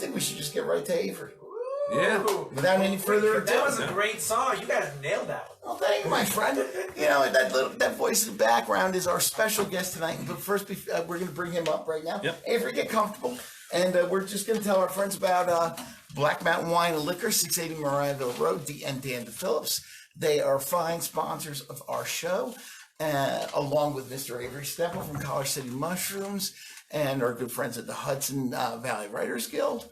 think we should just get right to Avery. Yeah. Without any further ado. That was a great song. You guys nailed that one. Well, thank you, my friend. You know, that voice in the background is our special guest tonight. But first, we're going to bring him up right now. Yep. Avery, get comfortable. And we're just going to tell our friends about Black Mountain Wine and Liquor, 680 Mariahville Road, and Dan DePhillips. They are fine sponsors of our show, along with Mr. Avery Stempel from Collar City Mushrooms and our good friends at the Hudson Valley Writers Guild.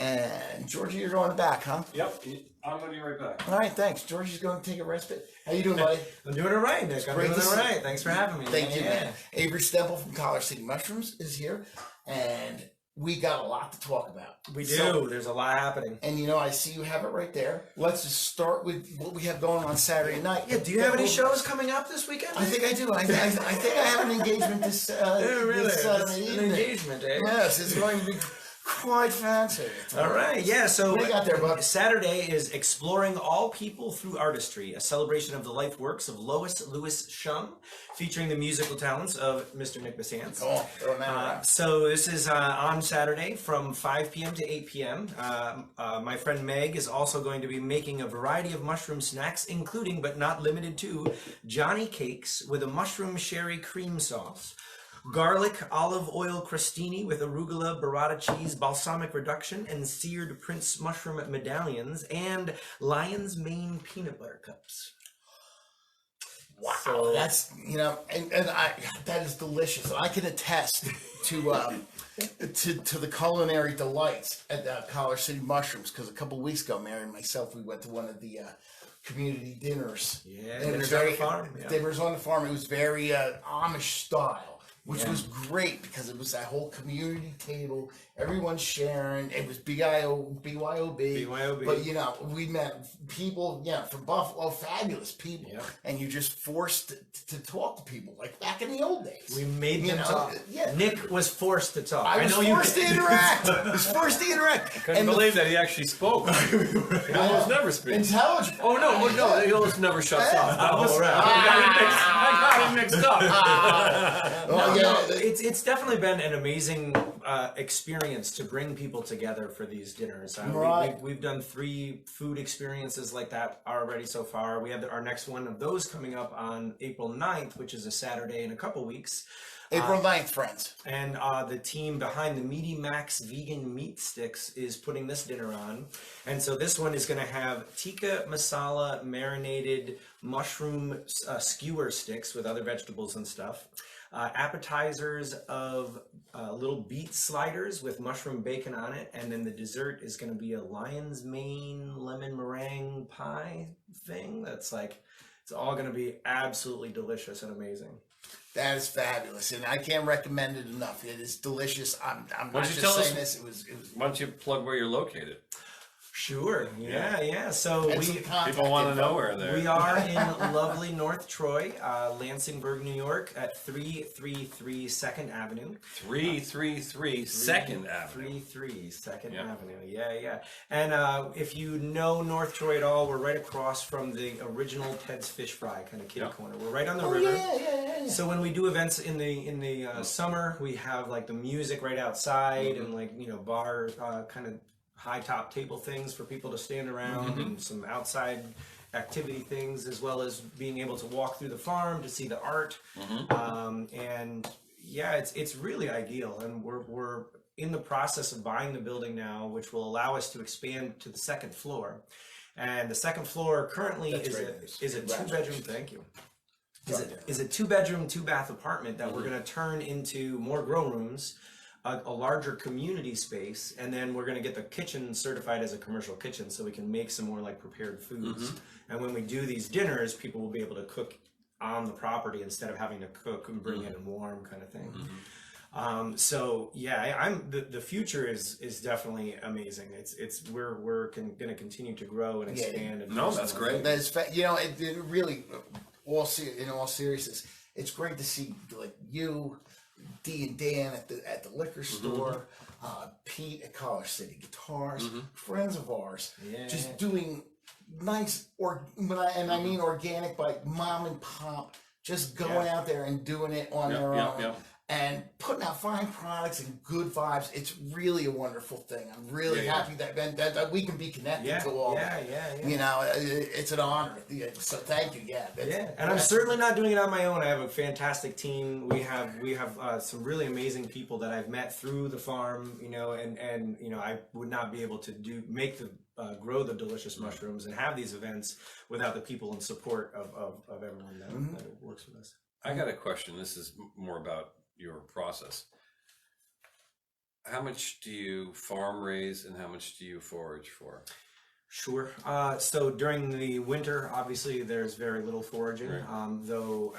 And Georgie, you're going back, huh? Yep, I'm going to be right back. All right, thanks. Georgie's going to take a respite. How you doing, buddy? I'm doing it right, Nick. I'm doing it right. Thanks for having me. Thank you, man. Avery Stempel from Collar City Mushrooms is here, and we got a lot to talk about. We do. There's a lot happening. And you know, I see you have it right there. Let's just start with what we have going on Saturday night. Yeah. Do you have any shows coming up this weekend? I think I do. I think I have an engagement this An evening. engagement, eh? Yes, it's going to be quite fancy. All right, yeah, so what do you got there, bud? Saturday is Exploring All People Through Artistry, a celebration of the life works of Lois Lewis Shum, featuring the musical talents of Mr. Nick Bisanz. Oh, throw that around. So this is on Saturday from 5 p.m. to 8 p.m. My friend Meg is also going to be making a variety of mushroom snacks, including but not limited to Johnny cakes with a mushroom sherry cream sauce, garlic olive oil crostini with arugula, burrata cheese, balsamic reduction, and seared Prince mushroom medallions, and lion's mane peanut butter cups. Wow, So that's, you know, and that is delicious. I can attest to the culinary delights at Collar City Mushrooms, because a couple of weeks ago, Mary and myself, we went to one of the community dinners. Yeah, dinners on the farm. Yeah. Dinners on the farm. It was very Amish style, which was great because it was that whole community table, everyone sharing. It was BYOB. BYOB. But you know, we met people, from Buffalo, fabulous people, and you're just forced to talk to people like back in the old days. We made them talk. Yeah. Nick was forced to talk. I was forced to interact. I was forced to interact. Couldn't believe that he actually spoke. He almost never speaks. Intelligent. Oh, no, he almost never shuts off. I got him mixed up. It's definitely been an amazing experience to bring people together for these dinners. We've done 3 food experiences like that already so far. We have our next one of those coming up on April 9th, which is a Saturday in a couple weeks. April 9th, friends. And the team behind the Meaty Max Vegan Meat Sticks is putting this dinner on. And so this one is going to have tikka masala marinated mushroom skewer sticks with other vegetables and stuff. Appetizers of little beet sliders with mushroom bacon on it, and then the dessert is going to be a lion's mane lemon meringue pie thing. That's like, it's all going to be absolutely delicious and amazing. That is fabulous, and I can't recommend it enough. It is delicious. I'm not just saying this. It was. Why don't you plug where you're located? Sure. Yeah. So people want to know where they're. We are in lovely North Troy, Lansingburg, New York, at 333 2nd Avenue. 333 2nd Avenue. 333 2nd Avenue. Yeah. And if you know North Troy at all, we're right across from the original Ted's Fish Fry kind of kitty corner. We're right on the river. Yeah. So when we do events in the summer, we have like the music right outside and like bar kind of high top table things for people to stand around and some outside activity things, as well as being able to walk through the farm to see the art. And yeah, it's really ideal. And we're in the process of buying the building now, which will allow us to expand to the 2nd floor. And the 2nd floor currently is a 2-bedroom. Thank you. Is a 2-bedroom, 2-bath apartment that we're going to turn into more grow rooms, a larger community space, and then we're going to get the kitchen certified as a commercial kitchen so we can make some more like prepared foods. And when we do these dinners, people will be able to cook on the property instead of having to cook and bring it in warm kind of thing. So yeah, the future is definitely amazing. We're going to continue to grow and expand. And that's great. That is it really, in all seriousness, it's great to see like you, D and Dan at the liquor store, Pete at Collar City Guitars, friends of ours, just doing nice I mean organic, like mom and pop, just going out there and doing it on their own. and putting out fine products and good vibes. It's really a wonderful thing. I'm really happy that we can be connected to all. You know, it's an honor. So thank you. And I'm certainly not doing it on my own. I have a fantastic team. We have some really amazing people that I've met through the farm. You know, and you know, I would not be able to grow the delicious mushrooms and have these events without the people and support of everyone that works with us. I got a question. This is more about your process. How much do you farm raise and how much do you forage for? Sure. So during the winter, obviously there's very little foraging, though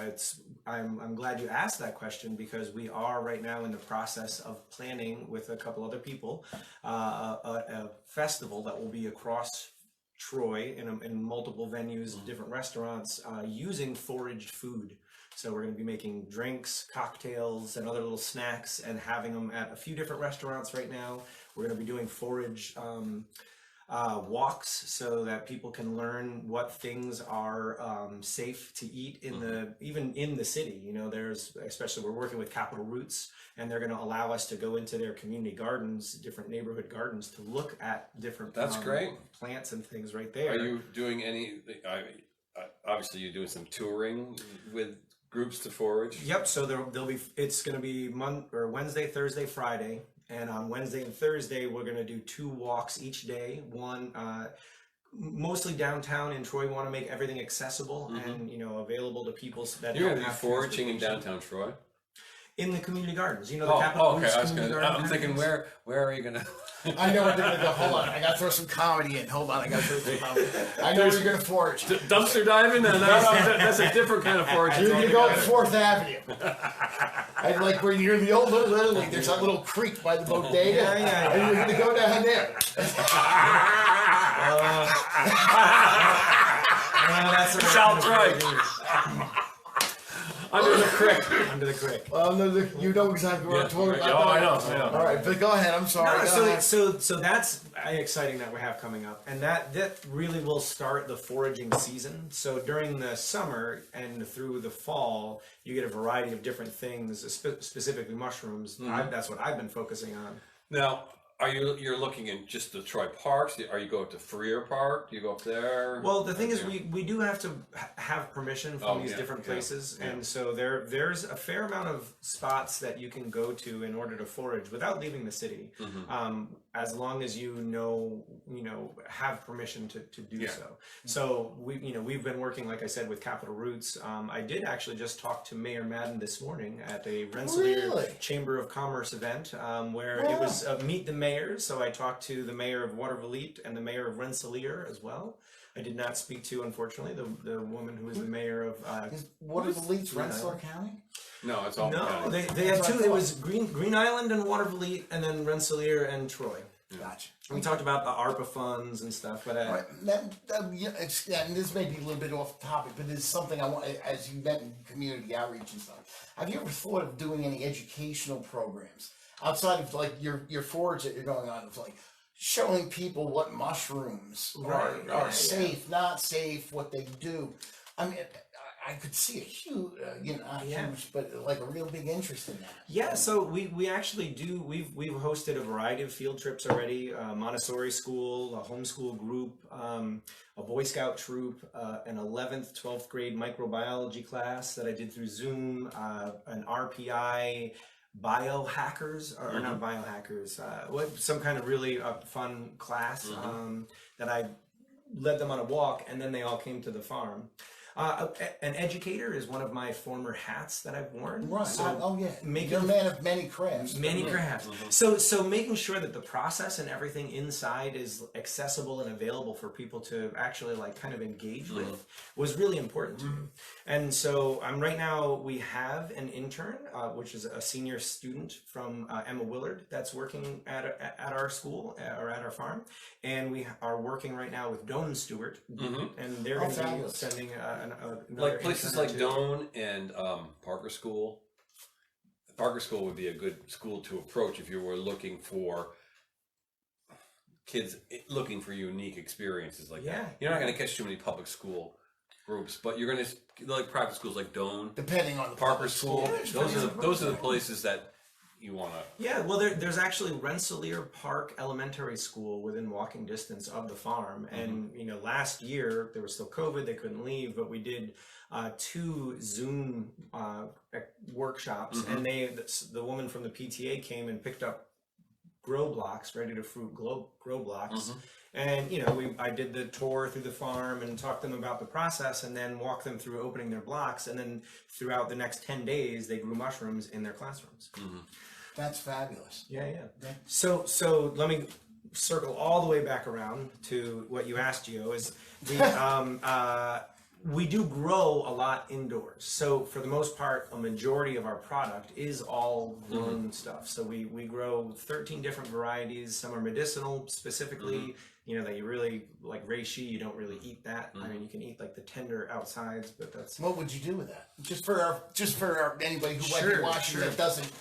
I'm glad you asked that question because we are right now in the process of planning with a couple other people a festival that will be across Troy in multiple venues, different restaurants, using foraged food. So we're going to be making drinks, cocktails, and other little snacks and having them at a few different restaurants right now. We're going to be doing forage walks so that people can learn what things are safe to eat even in the city. You know, especially we're working with Capital Roots, and they're going to allow us to go into their community gardens, different neighborhood gardens, to look at different great plants and things right there. Are you doing any? Obviously, you're doing some touring with groups to forage. Yep. So it's going to be Wednesday, Thursday, Friday. And on Wednesday and Thursday, we're going to do 2 walks each day. One, mostly downtown in Troy. We want to make everything accessible and, you know, available to people so that you're going to be foraging in downtown Troy? In the community gardens. You know, the Capital Roots community gardens. I'm thinking, where are you going to... I know where they're going to go. Hold on. I got to throw some comedy in. Hold on. I got to throw some comedy. I know where you're going to forage. Dumpster diving? No, that's a different kind of foraging. You're going to go up 4th Avenue. And like when you're in the old Little League, there's that little creek by the bodega. And you're going to go down there. That's a South Troy. Under the creek. Under the creek. You know exactly what I'm talking about. I know. All right, but go ahead. I'm sorry. So that's exciting that we have coming up, and that really will start the foraging season. So during the summer and through the fall, you get a variety of different things, specifically mushrooms. That's what I've been focusing on. Now, you're looking in just the Troy parks? Are you going to Freer Park? Do you go up there? Well, the thing is, we do have to have permission from these different places, and so there's a fair amount of spots that you can go to in order to forage without leaving the city, as long as you have permission to do so. So we've been working, like I said, with Capital Roots. I did actually just talk to Mayor Madden this morning at a Rensselaer Chamber of Commerce event where it was Meet the Mayor. So I talked to the mayor of Watervliet and the mayor of Rensselaer as well. I did not speak to, unfortunately, the woman who is the mayor of Watervliet's Rensselaer County? No, it's all county. They had 2. It was Green Island and Watervliet, and then Rensselaer and Troy. Gotcha. We talked about the ARPA funds and stuff, but and this may be a little bit off the topic, but it's something I want, as you mentioned, community outreach and stuff. Have you ever thought of doing any educational programs outside of like your forage that you're going on, of like showing people what mushrooms are safe, not safe, what they do? I mean, I could see a huge, huge, but like a real big interest in that. Yeah, so we actually do. We've hosted a variety of field trips already. Montessori school, a homeschool group, a Boy Scout troop, an 11th, 12th grade microbiology class that I did through Zoom, an RPI biohackers, or not biohackers, some kind of really fun class that I led them on a walk, and then they all came to the farm. An educator is one of my former hats that I've worn. Right. So you're a man of many crafts. Many crafts. So making sure that the process and everything inside is accessible and available for people to actually like kind of engage with was really important to me. And so right now we have an intern, which is a senior student from Emma Willard that's working at our school or at our farm, and we are working right now with Doan Stewart, and they're going to be sending like places like Doan and Parker School. Parker School would be a good school to approach if you were looking for kids looking for unique experiences like that. You're not going to catch too many public school groups, but you're going to like private schools like Doane, Depending on the Parker public School. Those are the places that you want to. Yeah, well, there's actually Rensselaer Park Elementary School within walking distance of the farm, and last year there was still COVID, they couldn't leave, but we did 2 Zoom workshops, and the woman from the PTA came and picked up grow blocks, ready to fruit grow blocks. And I did the tour through the farm and talked to them about the process, and then walked them through opening their blocks, and then throughout the next 10 days they grew mushrooms in their classrooms. That's fabulous. Yeah. So let me circle all the way back around to what you asked, Gio. Is we do grow a lot indoors. So for the most part, a majority of our product is all grown stuff. So we grow 13 different varieties. Some are medicinal specifically, that you really like reishi. You don't really eat that. I mean, you can eat like the tender outsides, but that's. What would you do with that? Just for anybody who might be watching that doesn't know.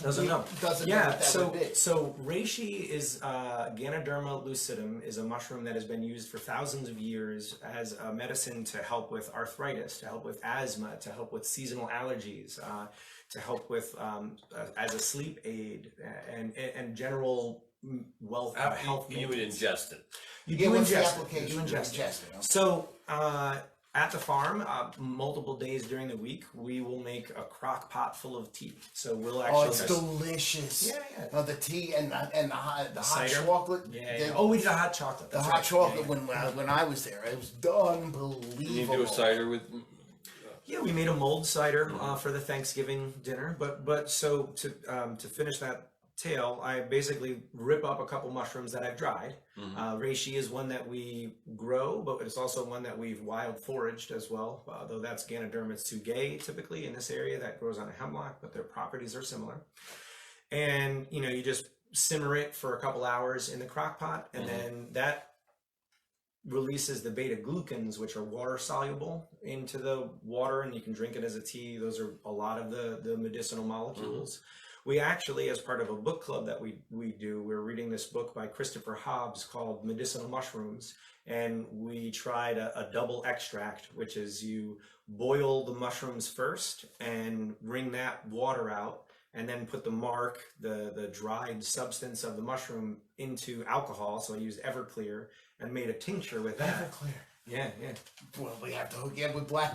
Doesn't know what that would be. So reishi is Ganoderma lucidum is a mushroom that has been used for thousands of years as a medicine to help with arthritis, to help with asthma, to help with seasonal allergies, to help with as a sleep aid and general health. You would ingest it. You Yeah, do what's the ingest it. application? You do ingest You it. ingest it, okay. So at the farm, multiple days during the week, we will make a crock pot full of tea. So we'll actually. Oh, it's delicious. Yeah. Oh, the tea and the hot cider? chocolate. Yeah. Oh, we did a hot chocolate. The That's hot right. chocolate Yeah. when I was there, it was unbelievable. You do a cider with. Yeah, we made a mulled cider for the Thanksgiving dinner. But so to finish that tale, I basically rip up a couple mushrooms that I've dried. Reishi is one that we grow, but it's also one that we've wild foraged as well. Though that's Ganoderma tsugae typically in this area that grows on a hemlock, but their properties are similar. And you just simmer it for a couple hours in the crock pot, and then that releases the beta glucans, which are water soluble, into the water, and you can drink it as a tea. Those are a lot of the medicinal molecules. We actually, as part of a book club that we do, we're reading this book by Christopher Hobbs called Medicinal Mushrooms, and we tried a double extract, which is you boil the mushrooms first and wring that water out, and then put the dried substance of the mushroom into alcohol. So I used Everclear and made a tincture with that. Everclear. Yeah. Well, we have to hook you up with Black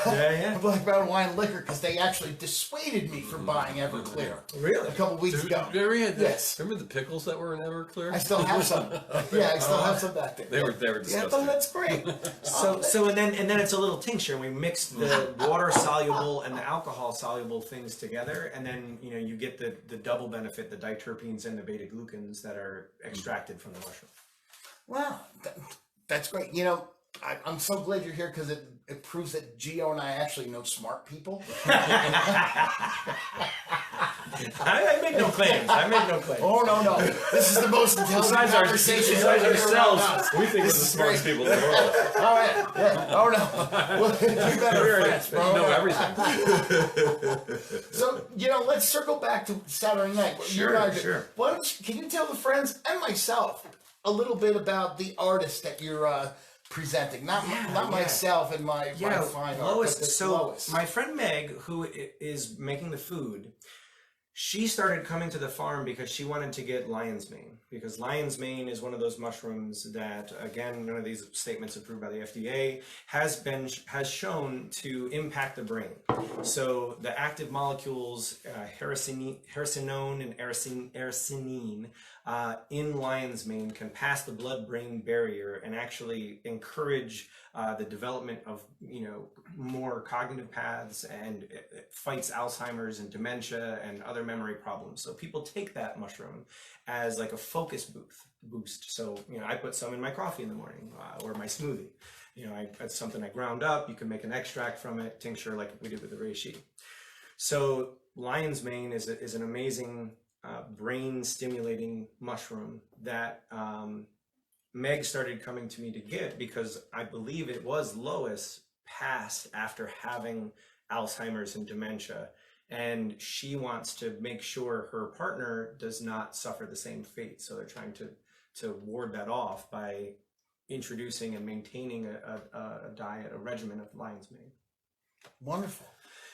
Yeah. Mountain Wine and Liquor, because they actually dissuaded me from buying Everclear Really? a couple weeks ago. Yes. Remember the pickles that were in Everclear? I still have some. Yeah, I still have some back there. They were Yeah, disgusting. that's great. So and then it's a little tincture. We mix the water soluble and the alcohol soluble things together, and then you get the double benefit, the diterpenes and the beta glucans that are extracted from the mushroom. Wow, that's great. I'm so glad you're here, because it proves that Gio and I actually know smart people. I make no claims. Oh, no. This is the most intelligent conversation. Besides I've ever ourselves, had. we think we're the smartest people in the world. All right. Yeah. Oh, no. Well, you better friends, bro. We know everything. So, let's circle back to Saturday night. Sure. Can you tell the friends and myself a little bit about the artist that you're presenting? Not myself and my fine art, Lois. but So Lois. my friend Meg, who is making the food, she started coming to the farm because she wanted to get lion's mane, because lion's mane is one of those mushrooms that, again, none of these statements approved by the FDA, has shown to impact the brain. So the active molecules, heracinone and aracinine, in lion's mane can pass the blood-brain barrier and actually encourage the development of more cognitive paths, and it fights Alzheimer's and dementia and other memory problems. So people take that mushroom as like a focus boost. So I put some in my coffee in the morning or my smoothie. That's something I ground up. You can make an extract from it, tincture, like we did with the reishi. So lion's mane is an amazing brain stimulating mushroom that Meg started coming to me to get, because I believe it was Lois passed after having Alzheimer's and dementia, and she wants to make sure her partner does not suffer the same fate. So they're trying to ward that off by introducing and maintaining a diet, a regimen of lion's mane. Wonderful.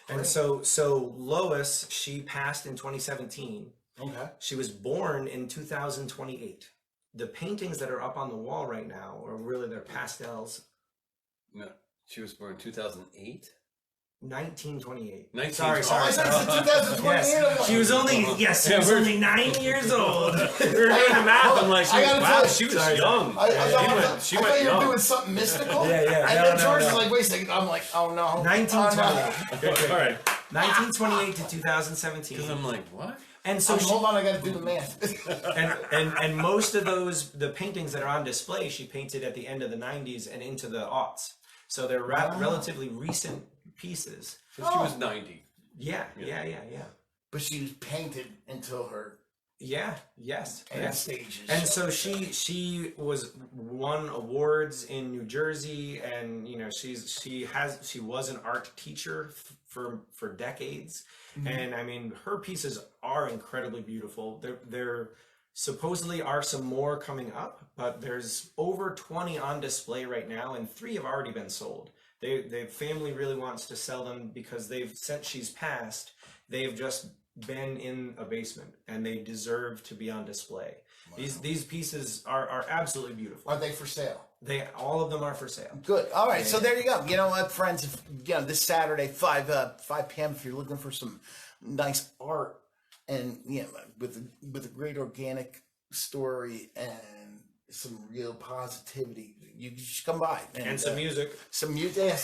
And so Lois, she passed in 2017. Okay. She was born in 2028. The paintings that are up on the wall right now are really their pastels. No, she was born in 2008. 1928. 19. Sorry. Oh, I said it's 2028. Yes. She was only she was only 9 years old. We were doing the math. I'm like, wow, she was young. I thought you were young. doing something mystical. Yeah. And then George is like, wait a second. I'm like, oh no. 1928. All right. 1928 to 2017. Because I'm like, what? And so hold on, I got to do the math. and most of the paintings that are on display, she painted at the end of the 90s and into the aughts. So they're relatively recent pieces. So she was 90. Yeah. But she was painted until her Yes. stages. And so she won awards in New Jersey, and you know she was an art teacher for decades. Mm-hmm. And I mean her pieces are incredibly beautiful. There supposedly are some more coming up, but there's over 20 on display right now, and 3 have already been sold. The family really wants to sell them because since she's passed, they've just been in a basement and they deserve to be on display. Wow. These pieces are absolutely beautiful. Are they for sale? All of them are for sale. Good. All right. So there you go. You know what, friends? This Saturday, 5 p.m. If you're looking for some nice art and with a great organic story and some real positivity, you should come by. And some music. Some music.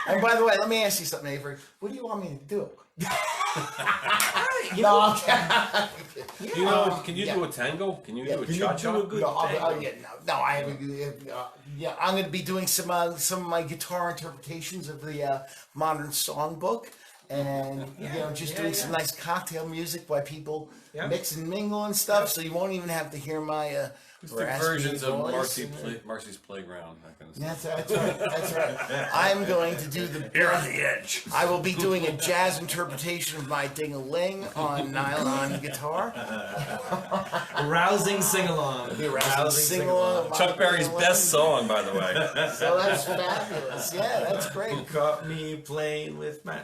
And by the way, let me ask you something, Avery. What do you want me to do? No, can you do a tango? Can you do a cha-cha? I haven't. I'm going to be doing some of my guitar interpretations of the modern songbook, and doing some nice cocktail music by people mix and mingle and stuff. So you won't even have to hear my versions of Marcy's Playground. That's right. I'm going to do Here on the edge. I will be doing a jazz interpretation of my ding-a-ling on nylon guitar. Rousing sing-along. Rousing sing-along. Chuck Berry's best song, by the way. So that's fabulous. Yeah, that's great. You caught me playing with my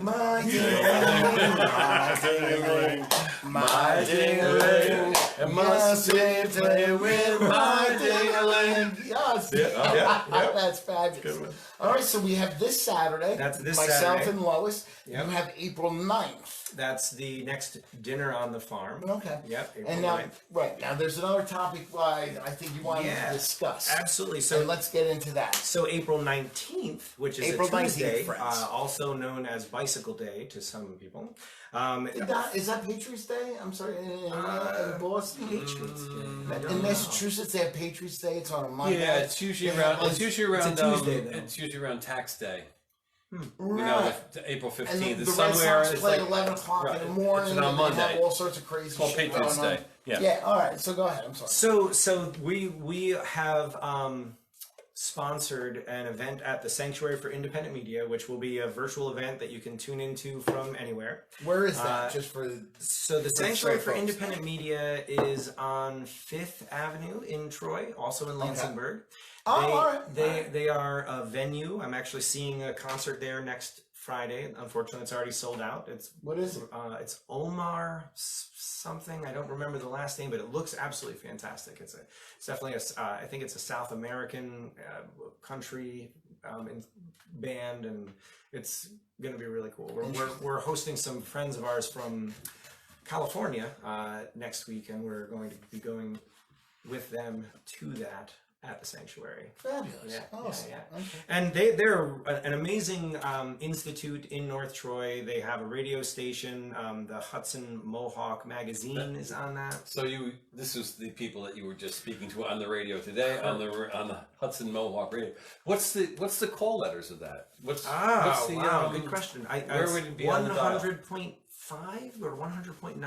ding-a-ling, my ding-a-ling, and must be playing with my ding-a-ling. Yes. That's fabulous. All right, so we have this Saturday. That's this myself Saturday. And Lois. Yep. You have April 9th. That's the next dinner on the farm. Okay. Yep. April and now, 9th. Now there's another topic I think you wanted to discuss. Absolutely. So let's get into that. So April 19th, which is April a Tuesday, 19th, also known as Bicycle Day to some people. Is that Patriots Day? I'm sorry, in Boston? Patriots Day. In Massachusetts, they have Patriots Day. It's on a Monday. Yeah, it's usually around. It's usually around Tuesday. It's usually around tax day. Right. April 15th. And It's the Red somewhere. Sox play at 11 o'clock in the morning. It's on Monday. They have all sorts of crazy It's called shit Patriots going on. Day. Yeah. Yeah. All right. So go ahead. I'm sorry. So we have sponsored an event at the Sanctuary for Independent Media, which will be a virtual event that you can tune into from anywhere. Where is that? So the Sanctuary for Independent Media is on 5th Avenue in Troy, also in Lansingburg. Okay. They are a venue. I'm actually seeing a concert there next Friday. Unfortunately, it's already sold out. What is it? It's Omar something. I don't remember the last name, but it looks absolutely fantastic. It's definitely I think it's a South American country band, and it's going to be really cool. We're hosting some friends of ours from California next week, and we're going to be going with them to that at the Sanctuary. Fabulous. Yeah, awesome. Yeah. Okay. And they're an amazing institute in North Troy. They have a radio station. The Hudson Mohawk magazine is on that. So this was the people that you were just speaking to on the radio today, on the Hudson Mohawk radio. What's the call letters of that? What's wow, good question. Where would it be on the dial? 100.5 or 100.9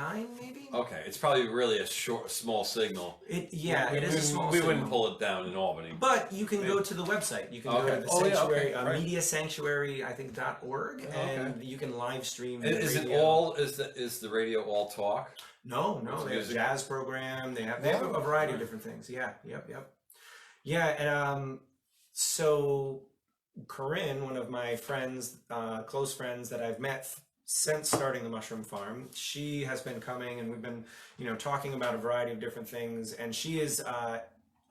maybe? Okay, it's probably really a small signal. It is a small We signal. wouldn't pull it down in Albany. But you can go to the website. You can go to the Sanctuary, Media Sanctuary, I think, .org, and you can live stream the radio. Is the radio all talk? No, they have a jazz program. They have a variety of different things. Yeah, yep. Yeah, and So Corinne, one of my friends, close friends that I've met since starting the mushroom farm, she has been coming, and we've been, talking about a variety of different things. And she is a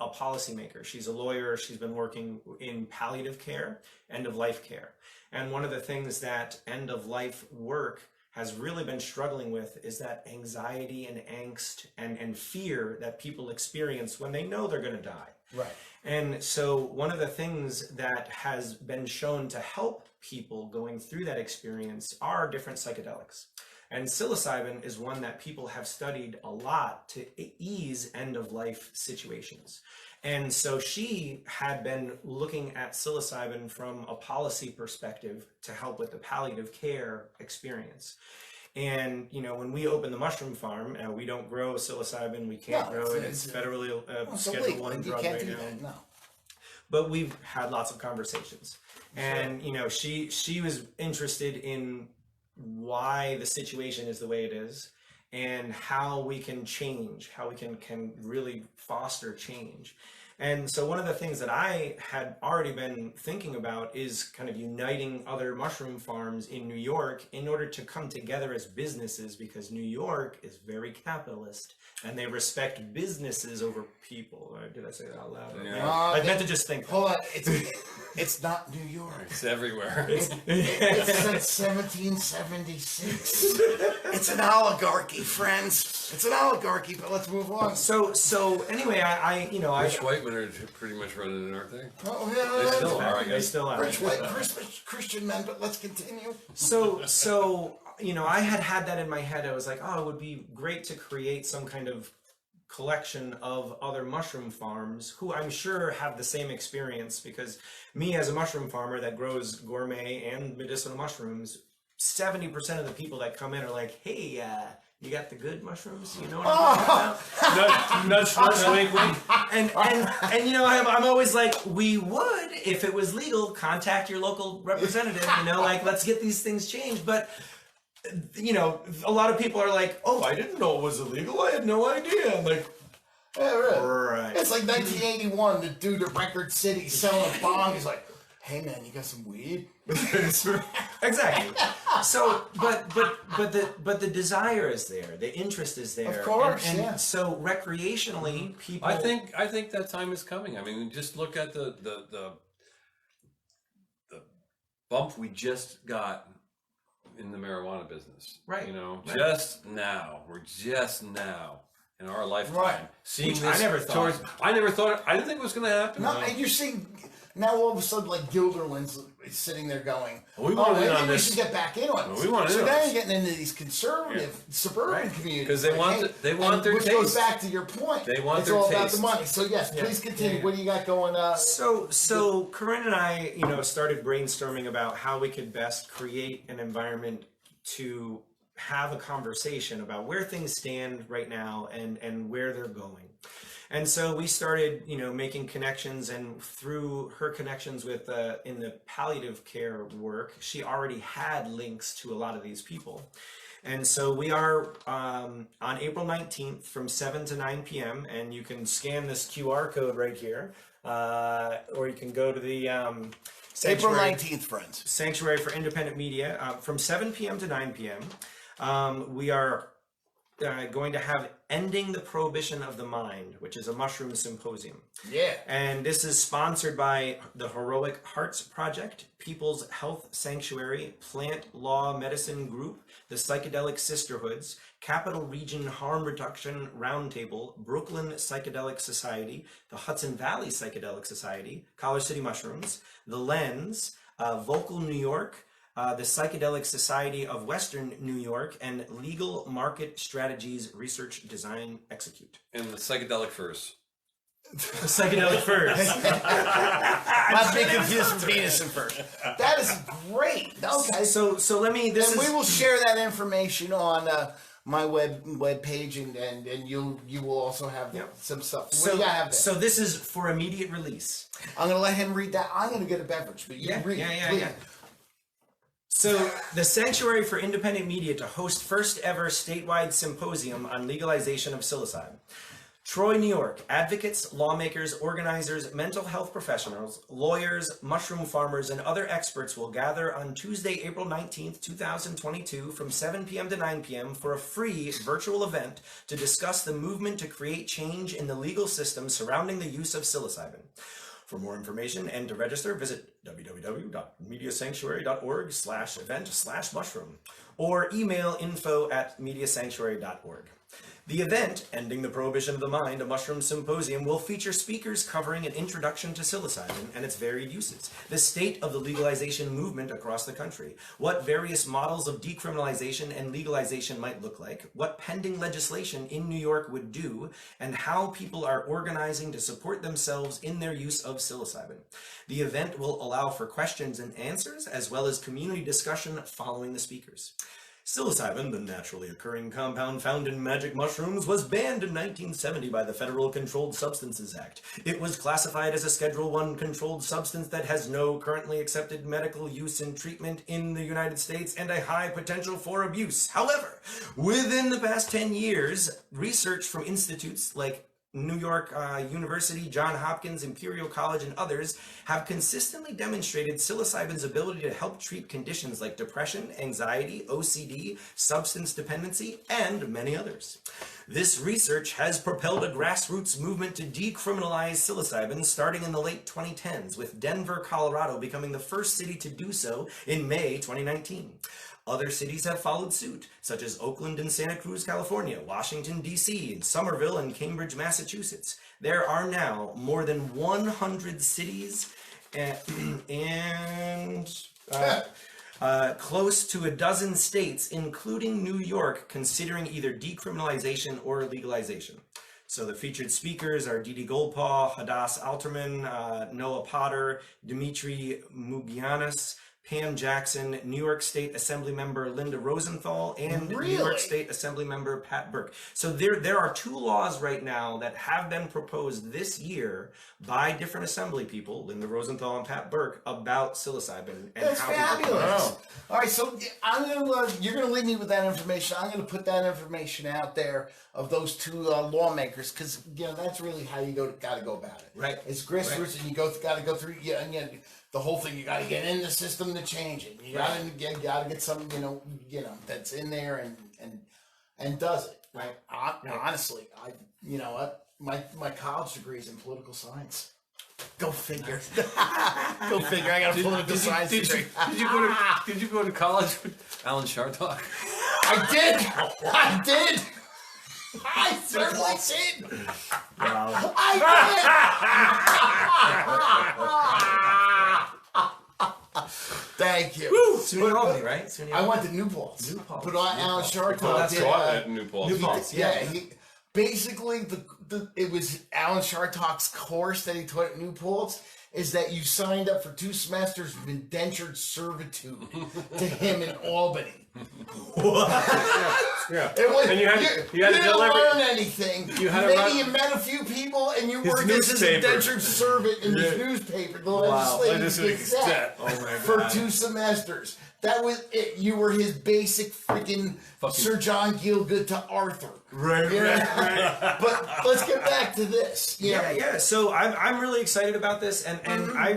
policymaker. She's a lawyer. She's been working in palliative care, end of life care. And one of the things that end of life work has really been struggling with is that anxiety and angst and fear that people experience when they know they're going to die. Right. And so one of the things that has been shown to help people going through that experience are different psychedelics. And psilocybin is one that people have studied a lot to ease end-of-life situations. And so she had been looking at psilocybin from a policy perspective to help with the palliative care experience. And, when we open the mushroom farm, we don't grow psilocybin, we can't grow it, it's federally Schedule 1 drug right now. No. But we've had lots of conversations. And, she was interested in why the situation is the way it is and how we can change, how we can really foster change. And so one of the things that I had already been thinking about is kind of uniting other mushroom farms in New York in order to come together as businesses, because New York is very capitalist and they respect businesses over people. Did I say that out loud? Yeah. I meant to just think. Hold on, it's not New York. It's everywhere. It's since 1776. It's an oligarchy, friends. It's an oligarchy, but let's move on. So anyway, Rich white men are pretty much running it, aren't they? Oh, yeah, They still are, I They guess. still are. Rich white Christian men, but let's continue. So I had that in my head. I was like, oh, it would be great to create some kind of collection of other mushroom farms who I'm sure have the same experience, because me as a mushroom farmer that grows gourmet and medicinal mushrooms, 70% of the people that come in are like, hey, you got the good mushrooms? You know what I'm talking about? Nudge, wink, wink. And I'm always like, we would, if it was legal, contact your local representative, let's get these things changed. But a lot of people are like, oh, I didn't know it was illegal. I had no idea. I'm like, Yeah, really. right. It's like 1981, the dude at Record City selling a bong. He's like, hey man, you got some weed? Exactly. So, but the desire is there, the interest is there. Of course, and yeah. So recreationally, people. I think that time is coming. I mean, just look at the bump we just got in the marijuana business. Right. Right. Just now. We're just now in our lifetime Right. seeing Which this. I never thought. I never thought. I didn't think it was going to happen. No, and you're seeing now all of a sudden like Gilderland's sitting there going, We want in maybe on we this. should get back in on Well, this. we want in so on now this. you're getting into these conservative suburban communities. 'Cause they want and their which goes taste. back to your point. They want it's their all about taste. the money. So yes, please continue. Yeah. What do you got going on? So Corinne and I, started brainstorming about how we could best create an environment to have a conversation about where things stand right now and where they're going. And so we started, making connections, and through her connections with in the palliative care work, she already had links to a lot of these people. And so we are on April 19th from 7 to 9 p.m. and you can scan this QR code right here, or you can go to the April 19th, friends. Sanctuary for Independent Media from 7 p.m. to 9 p.m. We are going to have Ending the Prohibition of the Mind, which is a mushroom symposium. Yeah. And this is sponsored by the Heroic Hearts Project, People's Health Sanctuary, Plant Law Medicine Group, the Psychedelic Sisterhoods, Capital Region Harm Reduction Roundtable, Brooklyn Psychedelic Society, the Hudson Valley Psychedelic Society, Collar City Mushrooms, The Lens, Vocal New York, the Psychedelic Society of Western New York, and Legal Market Strategies Research Design Execute. And the psychedelic furs. The Psychedelic First. Not being confused with penis and first. That is great. Okay. So let me. This and is. we will share that information on my web page, and you will also have some stuff. What do you have there? So this is for immediate release. I'm going to let him read that. I'm going to get a beverage, but you read. Please. Yeah. So the Sanctuary for Independent Media to host first ever statewide symposium on legalization of psilocybin. Troy, New York. Advocates, lawmakers, organizers, mental health professionals, lawyers, mushroom farmers, and other experts will gather on Tuesday, April 19th, 2022 from 7 p.m. to 9 p.m. for a free virtual event to discuss the movement to create change in the legal system surrounding the use of psilocybin. For more information and to register, visit www.mediasanctuary.org/event/mushroom or email info@mediasanctuary.org. The event, Ending the Prohibition of the Mind, a Mushroom Symposium, will feature speakers covering an introduction to psilocybin and its varied uses, the state of the legalization movement across the country, what various models of decriminalization and legalization might look like, what pending legislation in New York would do, and how people are organizing to support themselves in their use of psilocybin. The event will allow for questions and answers, as well as community discussion following the speakers. Psilocybin, the naturally occurring compound found in magic mushrooms, was banned in 1970 by the Federal Controlled Substances Act. It was classified as a Schedule I controlled substance that has no currently accepted medical use and treatment in the United States and a high potential for abuse. However, within the past 10 years, research from institutes like New York University, Johns Hopkins, Imperial College, and others have consistently demonstrated psilocybin's ability to help treat conditions like depression, anxiety, OCD, substance dependency, and many others. This research has propelled a grassroots movement to decriminalize psilocybin starting in the late 2010s, with Denver, Colorado becoming the first city to do so in May 2019. Other cities have followed suit, such as Oakland and Santa Cruz, California, Washington, D.C., and Somerville and Cambridge, Massachusetts. There are now more than 100 cities and close to a dozen states, including New York, considering either decriminalization or legalization. So the featured speakers are Didi Goldpaw, Hadass Alterman, Noah Potter, Dimitri Mugianis, Pam Jackson, New York State Assembly Member Linda Rosenthal, and New York State Assembly Member Pat Burke. So there are two laws right now that have been proposed this year by different assembly people, Linda Rosenthal and Pat Burke, about psilocybin. And That's fabulous. All right, so you're gonna leave me with that information. I'm gonna put that information out there of those two lawmakers, because that's really how you gotta go about it. Right. It's grassroots, and you gotta go through. The whole thing, you got to get in the system to change it. You got to get some, that's in there and does it. Right. Honestly, my college degree is in political science. Go figure. Go figure. I got a political science degree. Did you go to college with Alan Shartok? I did. I certainly did. Wow. Thank you. Woo! SUNY Albany, right? SUNY I went to New Paltz. But Alan Shartok did. At New Paltz. Basically, it was Alan Shartok's course that he taught at New Paltz, is that you signed up for 2 semesters of indentured servitude to him in Albany. Yeah. And you didn't learn anything. You met a few people, and you worked as his indentured servant in his newspaper, the Legislative Gazette, for 2 semesters. That was it. You were his basic freaking Sir John Gielgud to Arthur. Right. But let's get back to this. Yeah. So I'm really excited about this, and I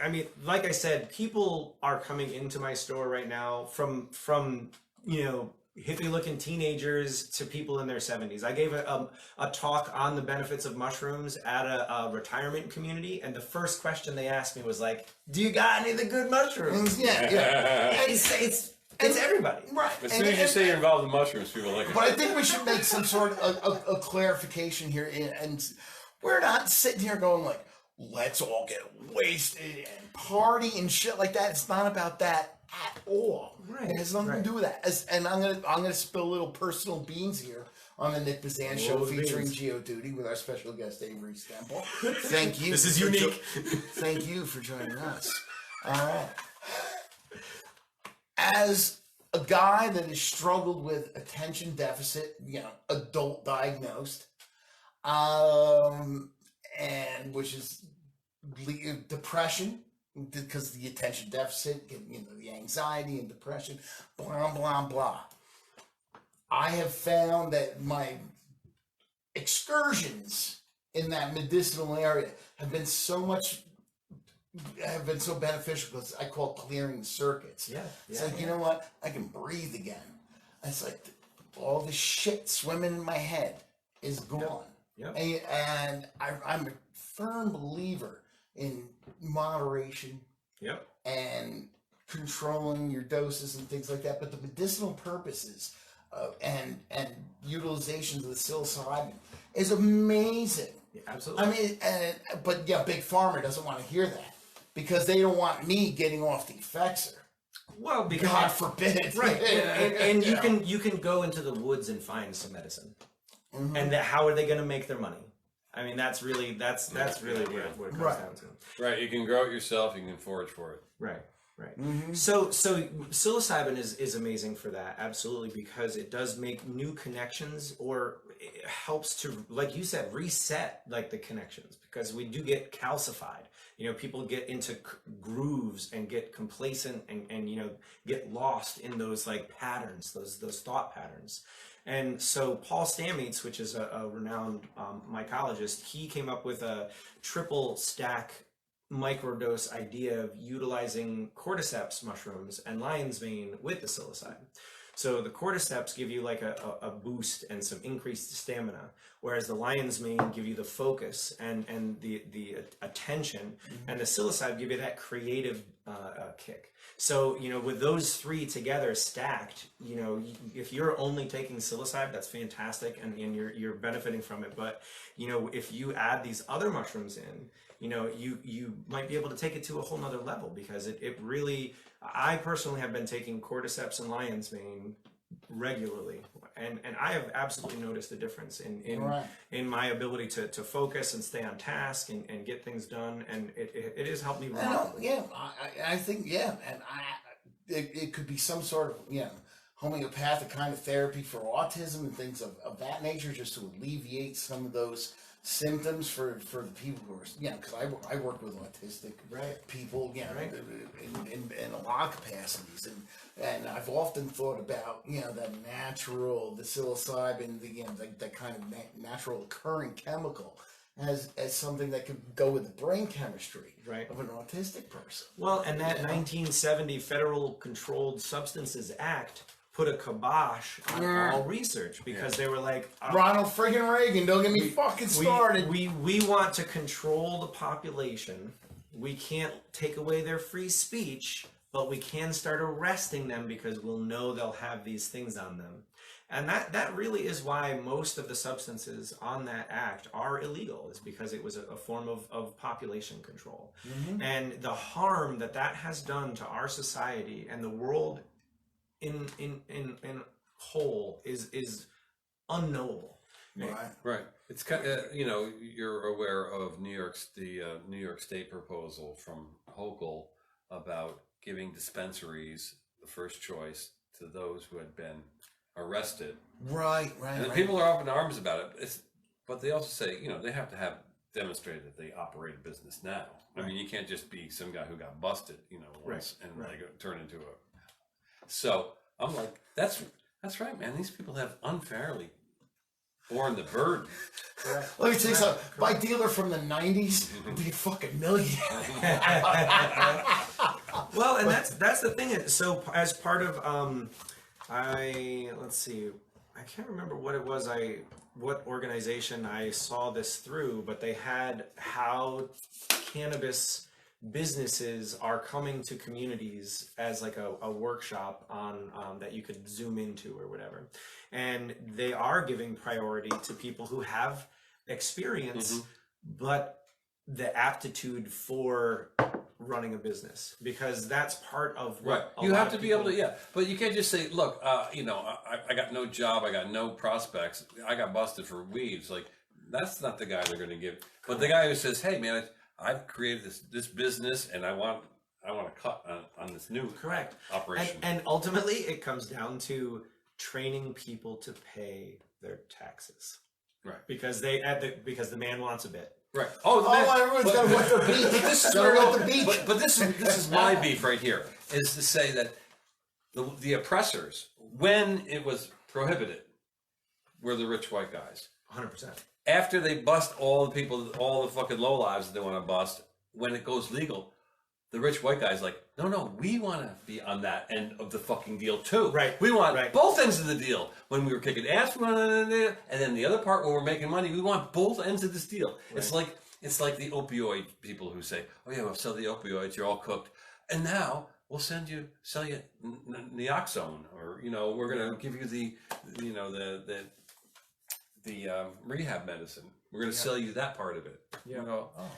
mean, like I said, people are coming into my store right now from hippie-looking teenagers to people in their 70s. I gave a talk on the benefits of mushrooms at a retirement community, and the first question they asked me was like, "Do you got any of the good mushrooms?" Yeah. It's everybody. Right. As soon as you say you're involved in mushrooms, people are like it. But I think we should make some sort of a clarification here, and we're not sitting here going like, let's all get wasted and party and shit like that. It's not about that at all. Right. It has nothing to do with that. And I'm gonna spill a little personal beans here on the Nick Bisanz show featuring Doody with our special guest Avery Stempel. Thank you. This is unique. Thank you for joining us. All right. As a guy that has struggled with attention deficit, adult diagnosed, and which is depression, because the attention deficit, the anxiety and depression, blah, blah, blah. I have found that my excursions in that medicinal area have been so beneficial because I call it clearing the circuits. Yeah, It's yeah, like, you know what? I can breathe again. It's like all the shit swimming in my head is gone. Yep. And I'm a firm believer in moderation. Yep. And controlling your doses and things like that. But the medicinal purposes and utilizations of the psilocybin is amazing. Yeah, absolutely. I mean, but yeah, Big Pharma doesn't want to hear that because they don't want me getting off the effects. Well, because God forbid. right, and you can go into the woods and find some medicine, and how are they going to make their money? I mean, that's really where it comes down to. Right, you can grow it yourself. You can forage for it. Right. So psilocybin is amazing for that, absolutely, because it does make new connections, or it helps to, like you said, reset like the connections, because we do get calcified. You know, people get into grooves and get complacent and you know, get lost in those like patterns, those thought patterns. And so Paul Stamets, which is a renowned mycologist, he came up with a triple stack microdose idea of utilizing cordyceps mushrooms and lion's mane with the psilocybin. So the cordyceps give you like a boost and some increased stamina, whereas the lion's mane give you the focus and the attention, and the psilocybin give you that creative kick. So, you know, with those three together stacked, you know, if you're only taking psilocybin, that's fantastic, and you're benefiting from it. But, you know, if you add these other mushrooms in, you know, you might be able to take it to a whole nother level, because it really, I personally have been taking cordyceps and lion's mane regularly, and I have absolutely noticed a difference in my ability to focus and stay on task and get things done, and it has helped me remarkably. Yeah, I think, yeah, and it could be some sort of, you know, homeopathic kind of therapy for autism and things of that nature, just to alleviate some of those symptoms for the people who are, you know, because I work with autistic people, you know, in a lot of capacities, and I've often thought about, you know, the psilocybin, you know, the kind of natural occurring chemical as something that could go with the brain chemistry of an autistic person. Well, and that 1970 Federal Controlled Substances Act put a kibosh on all research, because they were like, Ronald friggin' Reagan, don't get me fucking started. We want to control the population. We can't take away their free speech, but we can start arresting them, because we'll know they'll have these things on them. And that really is why most of the substances on that act are illegal, is because it was a form of population control. And the harm that has done to our society and the world in whole is unknowable. Right. It's kind of, you know, you're aware of the New York State proposal from Hochul about giving dispensaries the first choice to those who had been arrested. Right. And people are up in arms about it. But they also say, you know, they have to have demonstrated that they operate a business now. I mean, you can't just be some guy who got busted, you know, once and like turn into a. So I'm like, that's right, man. These people have unfairly borne the burden. Let me tell you something. My dealer from the 90s would be a fucking millionaire. Well, and that's the thing. So as part of let's see, I can't remember what it was. What organization I saw this through, but they had how cannabis businesses are coming to communities as like a workshop on that you could zoom into or whatever, and they are giving priority to people who have experience but the aptitued for running a business, because that's part of what you have to be able to, but you can't just say, look, you know, I got no job, I got no prospects, I got busted for weed. It's like, that's not the guy they're going to give. But the guy who says, hey man, I've created this business and I want to cut on this new operation. And ultimately it comes down to training people to pay their taxes, because because the man wants a bit. Right. Everyone's got to want their beef. But this is my beef right here, is to say that the oppressors, when it was prohibited, were the rich white guys. 100%. after they bust all the people, all the fucking lowlives that they want to bust, when it goes legal, the rich white guy's like, no, we want to be on that end of the fucking deal too. Right. We want Right. both ends of the deal. When we were kicking ass, we want and then the other part when we're making money, we want both ends of this deal. Right. It's like the opioid people who say, oh yeah, we'll sell the opioids, you're all cooked, and now we'll sell you Naloxone, or we're gonna give you the rehab medicine. We're gonna sell you that part of it. Yeah. You go, oh,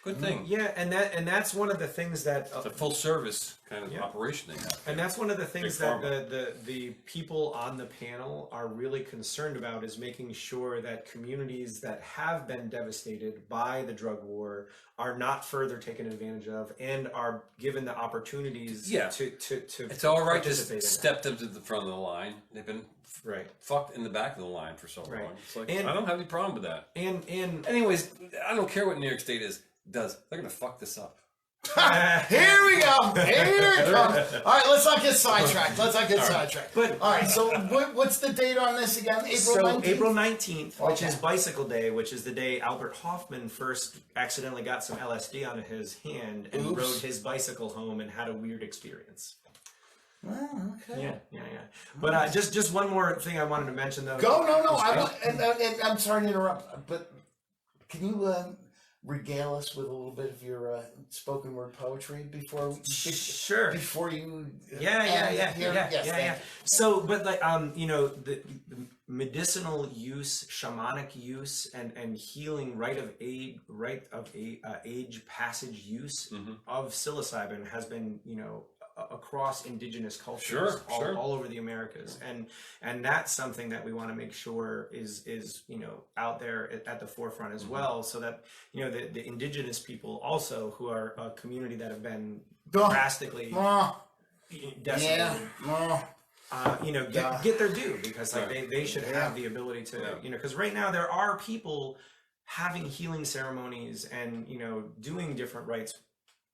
good thing. Yeah, and that's one of the things that It's a full service kind of operation they have. and that's one of the things Big that the people on the panel are really concerned about, is making sure that communities that have been devastated by the drug war are not further taken advantage of and are given the opportunities to It's all right to participate in step them to the front of the line. They've been right. fucked in the back of the line for so Right. long. It's like, And- I don't have any problem with that. And Anyways, I don't care what New York State does. They're gonna fuck this up. Here we go. Here it comes. All right, let's not get sidetracked. But all right, so what's the date on this again? April 19th, which Okay. is Bicycle Day, which is the day Albert Hoffman first accidentally got some LSD onto his hand and Oops. rode his bicycle home and had a weird experience. Oh, okay. Yeah. But just one more thing I wanted to mention though. Go, no. I'm sorry to interrupt, but can you regale us with a little bit of your spoken word poetry before Sure. before you Yeah. So, but like the medicinal use, shamanic use, and healing rite of age passage use of psilocybin has been across indigenous cultures all over the Americas, and that's something that we want to make sure is out there at the forefront as well, so that the indigenous people also, who are a community that have been drastically decimated, get their due, because they should have the ability to because right now there are people having healing ceremonies and doing different rites,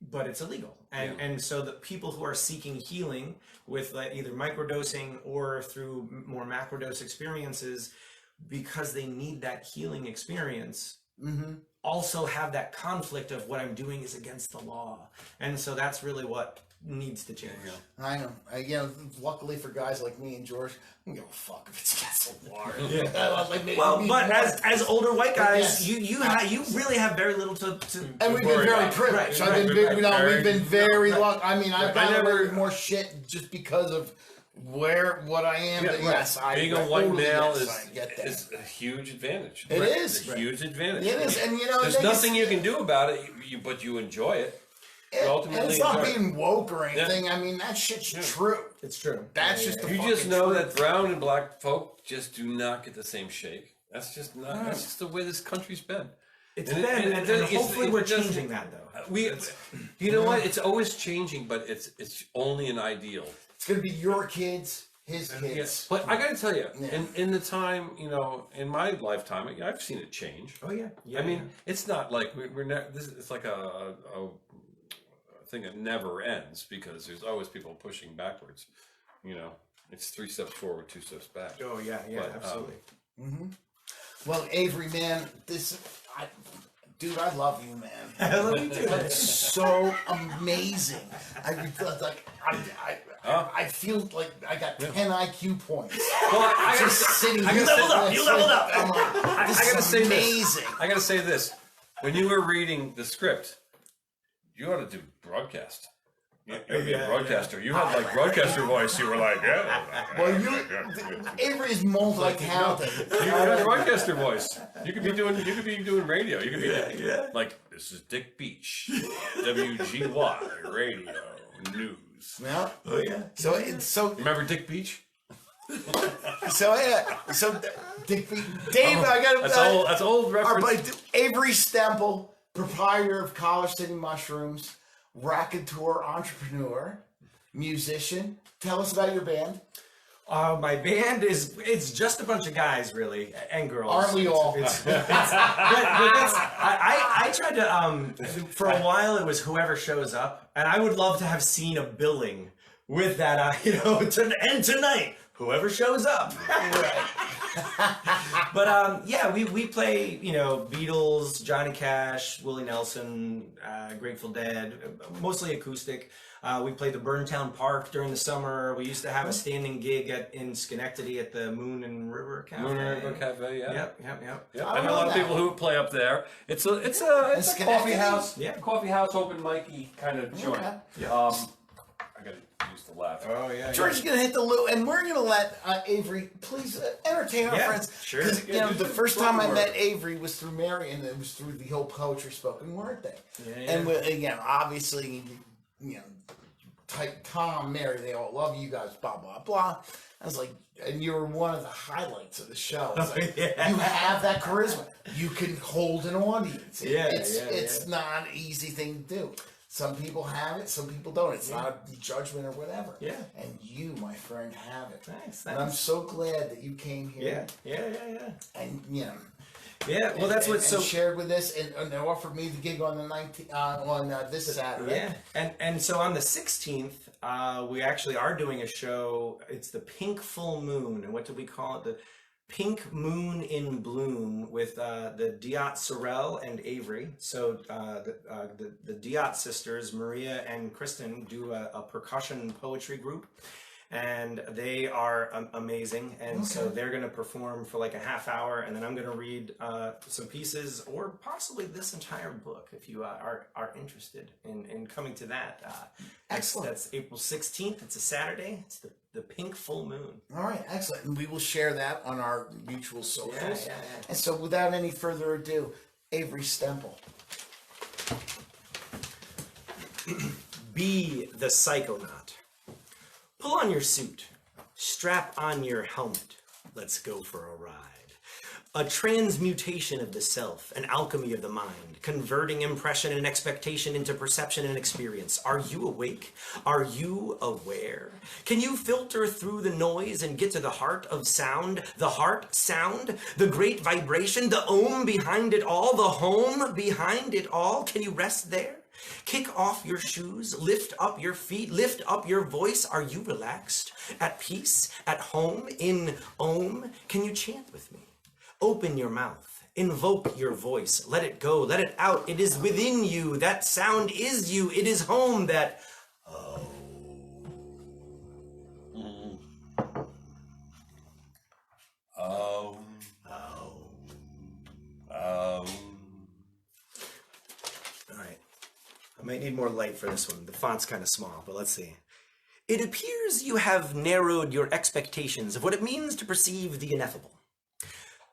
but it's illegal, and so the people who are seeking healing with either microdosing or through more macrodose experiences, because they need that healing experience, also have that conflict of what I'm doing is against the law, and so that's really what needs to change. I know. Luckily for guys like me and George, I don't give a fuck if it's against the law. But as older white guys, you really have very little to and we've been very privileged. We've been very lucky. I mean, I've gotten away with more shit just because of what I am. Being a white male I is get that. is a huge advantage. It is. It's a huge advantage. It is, and there's nothing you can do about it, but you enjoy it. And it's not being woke or anything. Yeah. I mean, that shit's true. It's true. That's just the you just know that brown and black folk just do not get the same shake. That's just not. That's just the way this country's been. It's been, and hopefully we're changing that though. You know what? It's always changing, but it's only an ideal. It's gonna be your kids, his kids. But I got to tell you, in the time, in my lifetime, I've seen it change. Oh yeah. I mean, it's not like we're not. It's like a thing that never ends, because there's always people pushing backwards. It's 3 steps forward, 2 steps back. Oh yeah, absolutely. Well, Avery, man, dude, I love you, man. I love you too. It's so amazing. I feel like I got 10 IQ points. Well, I just sitting here. You leveled up. I'm like, I gotta say amazing. I gotta say this. When you were reading the script, you ought to do broadcast. You'd be a broadcaster. You had like broadcaster voice. You were like, Avery is multi-talented. You had broadcaster voice. You could be doing radio. You could be like, this is Dick Beach, WGY Radio News. Yeah. Oh yeah. So remember Dick Beach? So Dick Beach. Dave, I got that's old reference. Our buddy Avery Stempel, proprietor of College City Mushrooms, raconteur, entrepreneur, musician. Tell us about your band. My band it's just a bunch of guys, really, and girls. Aren't we all? I tried to, for a while it was whoever shows up, and I would love to have seen a billing with that, and tonight, whoever shows up. Right. But yeah, we play, you know, Beatles, Johnny Cash, Willie Nelson, Grateful Dead, mostly acoustic. We played the Burntown Park during the summer. We used to have a standing gig in Schenectady at the Moon and River Cafe. Moon and River Cafe, yeah. Yep. Yep. I I know a lot of people who play up there. It's a coffee Schenectady? house, Yeah. coffee house, open mic-y kind of joint. Okay. Yeah. I gotta use the laugh. Oh yeah. George is gonna hit the loop, and we're gonna let Avery please entertain our Yeah, friends. sure. 'Cause, you Yeah, know, do the some first time I spoken met word. Avery was through Mary, and it was through the whole poetry spoken word thing. Yeah. And you know, obviously, you know, type Tom, Mary, they all love you guys. Blah blah blah. I was like, and you were one of the highlights of the show. It's like, Yeah. you have that charisma. You can hold an audience. It's Yeah. not an easy thing to do. Some people have it, some people don't. It's not a judgment or whatever. Yeah. And you, my friend, have it. Thanks. And I'm so glad that you came here. Yeah. And you know. Yeah. Well, that's what's and so. shared with us and offered me the gig on the 19th on this Saturday. Yeah, and so on the 16th, we actually are doing a show. It's the Pink Full Moon, and what do we call it? The Pink Moon in Bloom with the Diot Sorrell and Avery. So the Diot sisters, Maria and Kristen, do a percussion poetry group. And they are amazing, and so they're going to perform for like a half hour, and then I'm going to read some pieces, or possibly this entire book, if you are interested in coming to that. Excellent. That's April 16th. It's a Saturday. It's the Pink Full Moon. All right, excellent. And we will share that on our mutual socials. Yeah. And so without any further ado, Avery Stempel. Be the psychonaut. Pull on your suit, strap on your helmet, let's go for a ride. A transmutation of the self, an alchemy of the mind, converting impression and expectation into perception and experience. Are you awake? Are you aware? Can you filter through the noise and get to the heart of sound? The heart sound? The great vibration? The om behind it all? The home behind it all? Can you rest there? Kick off your shoes, lift up your feet, lift up your voice. Are you relaxed? At peace? At home? In Om? Can you chant with me? Open your mouth, invoke your voice, let it go, let it out. It is within you. That sound is you. It is home. That I might need more light for this one. The font's kind of small, but let's see. It appears you have narrowed your expectations of what it means to perceive the ineffable.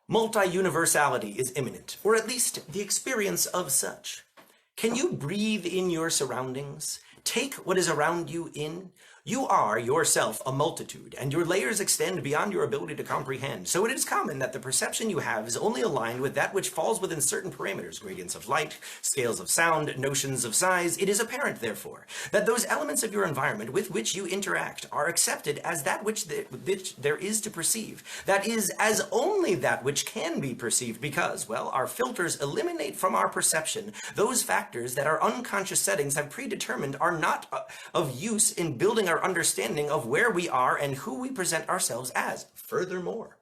Multi-universality is imminent, or at least the experience of such. Can you breathe in your surroundings? Take what is around you in? You are yourself a multitude, and your layers extend beyond your ability to comprehend. So it is common that the perception you have is only aligned with that which falls within certain parameters, gradients of light, scales of sound, notions of size. It is apparent, therefore, that those elements of your environment with which you interact are accepted as that which there is to perceive. That is, as only that which can be perceived, because, well, our filters eliminate from our perception those factors that our unconscious settings have predetermined are not of use in building our understanding of where we are and who we present ourselves as. Furthermore,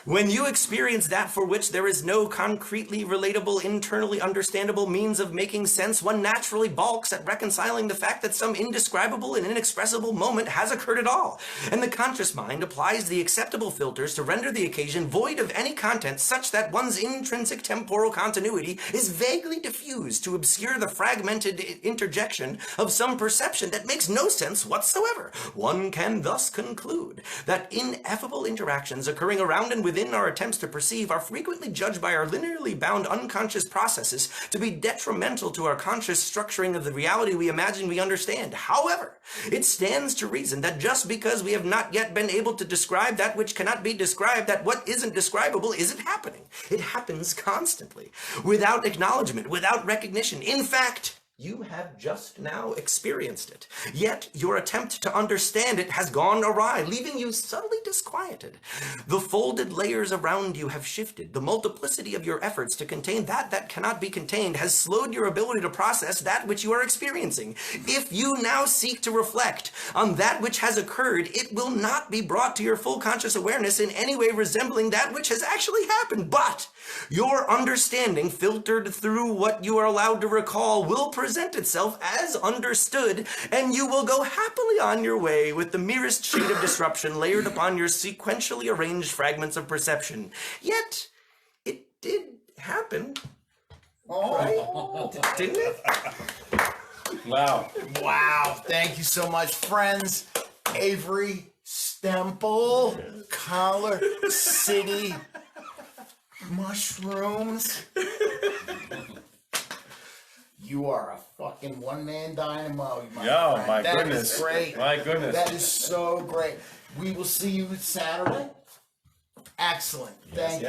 when you experience that for which there is no concretely relatable, internally understandable means of making sense, one naturally balks at reconciling the fact that some indescribable and inexpressible moment has occurred at all. And the conscious mind applies the acceptable filters to render the occasion void of any content such that one's intrinsic temporal continuity is vaguely diffused to obscure the fragmented interjection of some perception that makes no sense whatsoever. One can thus conclude that ineffable interactions occurring around and within our attempts to perceive are frequently judged by our linearly bound unconscious processes to be detrimental to our conscious structuring of the reality we imagine we understand. However, it stands to reason that just because we have not yet been able to describe that which cannot be described, that what isn't describable isn't happening. It happens constantly, without acknowledgement, without recognition. In fact, You have just now experienced it. Yet your attempt to understand it has gone awry, leaving you subtly disquieted. The folded layers around you have shifted. The multiplicity of your efforts to contain that cannot be contained has slowed your ability to process that which you are experiencing. If you now seek to reflect on that which has occurred, it will not be brought to your full conscious awareness in any way resembling that which has actually happened. But your understanding, filtered through what you are allowed to recall, will present itself as understood, and you will go happily on your way with the merest shade of disruption layered upon your sequentially arranged fragments of perception. Yet, it did happen. Right? Didn't it? Wow. Wow. Thank you so much, friends. Avery, Stempel, Collar City, Mushrooms. You are a fucking one-man dynamo. Yo, my That goodness. is great. My goodness. That is so great. We will see you Saturday. Excellent. Thank you.